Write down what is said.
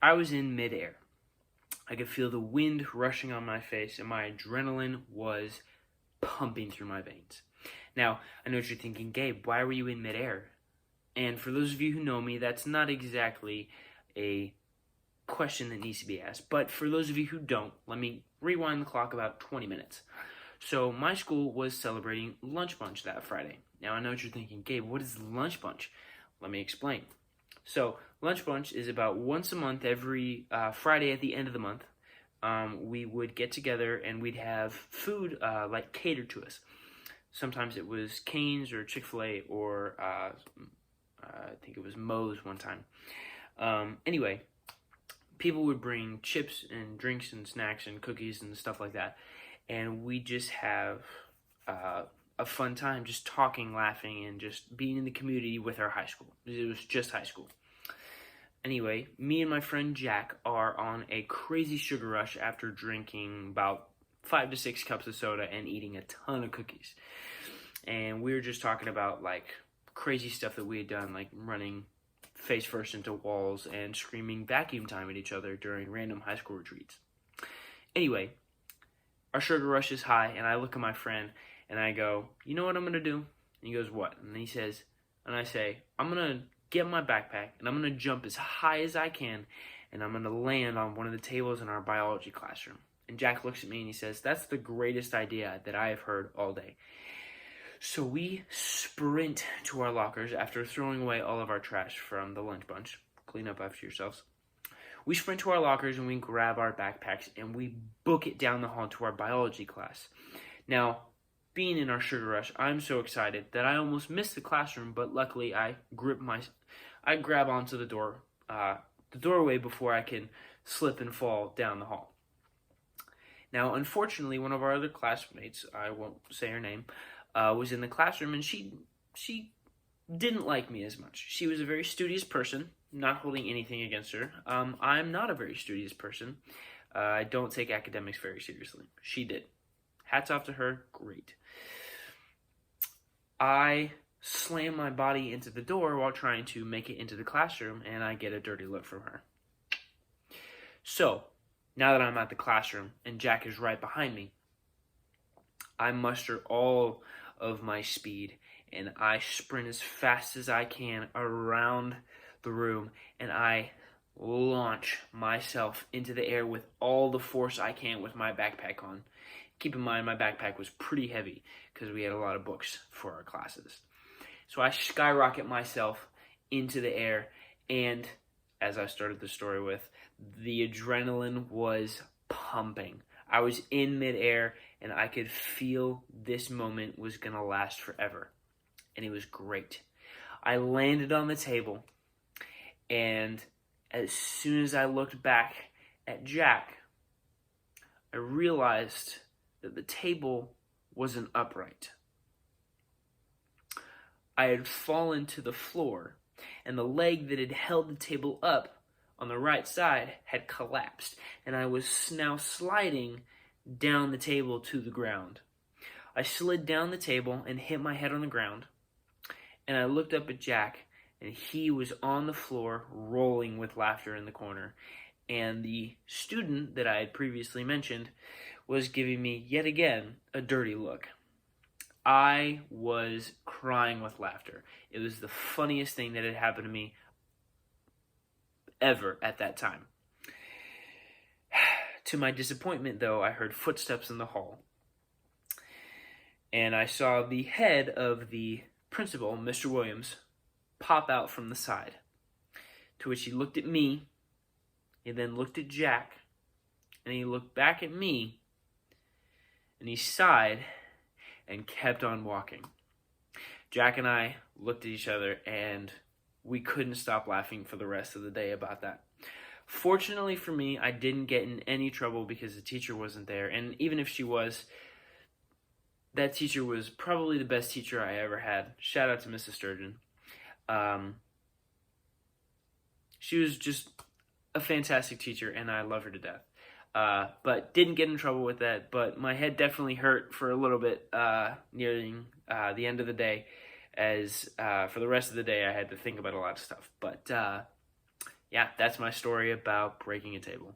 I was in midair. I could feel the wind rushing on my face, and my adrenaline was pumping through my veins. Now, I know what you're thinking, Gabe, why were you in midair? And for those of you who know me, that's not exactly a question that needs to be asked. But for those of you who don't, let me rewind the clock about 20 minutes. So my school was celebrating Lunch Bunch that Friday. Now I know what you're thinking, Gabe, what is Lunch Bunch? Let me explain. So Lunch Bunch is about once a month, every Friday at the end of the month. We would get together and we'd have food like catered to us. Sometimes it was Cane's or Chick-fil-A or I think it was Moe's one time. Anyway, people would bring chips and drinks and snacks and cookies and stuff like that. And we just have a fun time just talking, laughing, and just being in the community with our high school. It was just high school. Anyway, me and my friend Jack are on a crazy sugar rush after drinking about 5 to 6 cups of soda and eating a ton of cookies. And we were just talking about like crazy stuff that we had done, like running face first into walls and screaming vacuum time at each other during random high school retreats. Anyway, our sugar rush is high, and I look at my friend and I go, you know what I'm gonna do? And he goes, what? And he says, and I say, I'm gonna get my backpack and I'm gonna jump as high as I can and I'm gonna land on one of the tables in our biology classroom. And Jack looks at me and he says, that's the greatest idea that I have heard all day. So we sprint to our lockers after throwing away all of our trash from the lunch bunch. Clean up after yourselves. We sprint to our lockers and we grab our backpacks and we book it down the hall to our biology class. Now, being in our sugar rush, I'm so excited that I almost missed the classroom, but luckily I grab onto the doorway before I can slip and fall down the hall. Now, unfortunately, one of our other classmates, I won't say her name, was in the classroom, and she didn't like me as much. She was a very studious person, not holding anything against her. I'm not a very studious person. I don't take academics very seriously. She did. Hats off to her, great. I slam my body into the door while trying to make it into the classroom, and I get a dirty look from her. So, now that I'm at the classroom and Jack is right behind me, I muster all of my speed and I sprint as fast as I can around the room and I launch myself into the air with all the force I can with my backpack on. Keep in mind, my backpack was pretty heavy because we had a lot of books for our classes. So I skyrocket myself into the air, and as I started the story with, the adrenaline was pumping. I was in midair, and I could feel this moment was going to last forever, and it was great. I landed on the table, and as soon as I looked back at Jack, I realized that the table wasn't upright. I had fallen to the floor, and the leg that had held the table up on the right side had collapsed, and I was now sliding down the table to the ground. I slid down the table and hit my head on the ground, and I looked up at Jack, and he was on the floor rolling with laughter in the corner, and the student that I had previously mentioned was giving me, yet again, a dirty look. I was crying with laughter. It was the funniest thing that had happened to me ever at that time. To my disappointment, though, I heard footsteps in the hall, and I saw the head of the principal, Mr. Williams, pop out from the side, to which he looked at me, he then looked at Jack, and he looked back at me, and he sighed and kept on walking. Jack and I looked at each other, and we couldn't stop laughing for the rest of the day about that. Fortunately for me, I didn't get in any trouble because the teacher wasn't there, and even if she was, that teacher was probably the best teacher I ever had. Shout out to Mrs. Sturgeon. She was just a fantastic teacher, and I love her to death. But didn't get in trouble with that, but my head definitely hurt for a little bit nearing the end of the day, as for the rest of the day I had to think about a lot of stuff. But yeah, that's my story about breaking a table.